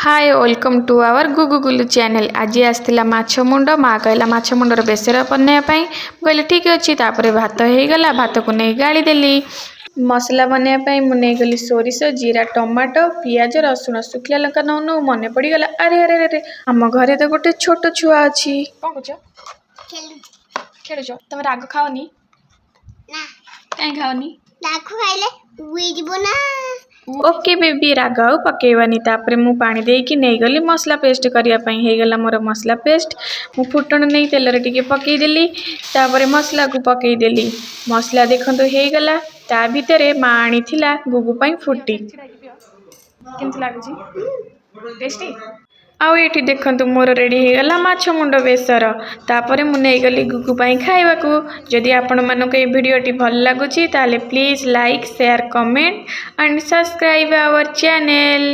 Hi welcome to our गुगु गुलु channel. आज आसला माछ मुंड माँ कहला माछ मुंडर बेसर बनवाई कहले ठीक अच्छे। तापर भात हो गला, भात को नहीं गाड़ी देली। मसला बनवाई मुझे गली सोरिष जीरा टमाटो पियाज रसुण शुखला लंका नौ नौ मन पड़गला। अरे अरे अरे आम घरे तो गोटे छोट छुआ अच्छी। कौन खेलुच तुम राग खाओनी कहीं खाओनी राग खाइले उई जीवो ना। ओके बेबी राग आउ पकेबानी। तापर मु पानी देकी नहीं गली मसला पेस्ट करने हो गला मोर मसला पेस्ट। मु फुटण नहीं तेल रे टिके पकईदेली। तापर मसला को पकईदेली। मसला देखो हो गला। ता भितर माँ आनी गुगु पाई फुटी केमती लगुच टेस्टी। आउ ये देखु मोर रेडी हो गला माछ मुंड बेसर। तापर मुझे गली गुगु पाई खाइबा को। जदि आपण मानक ये वीडियोटी भल लगुच ताले please like share comment and subscribe our channel.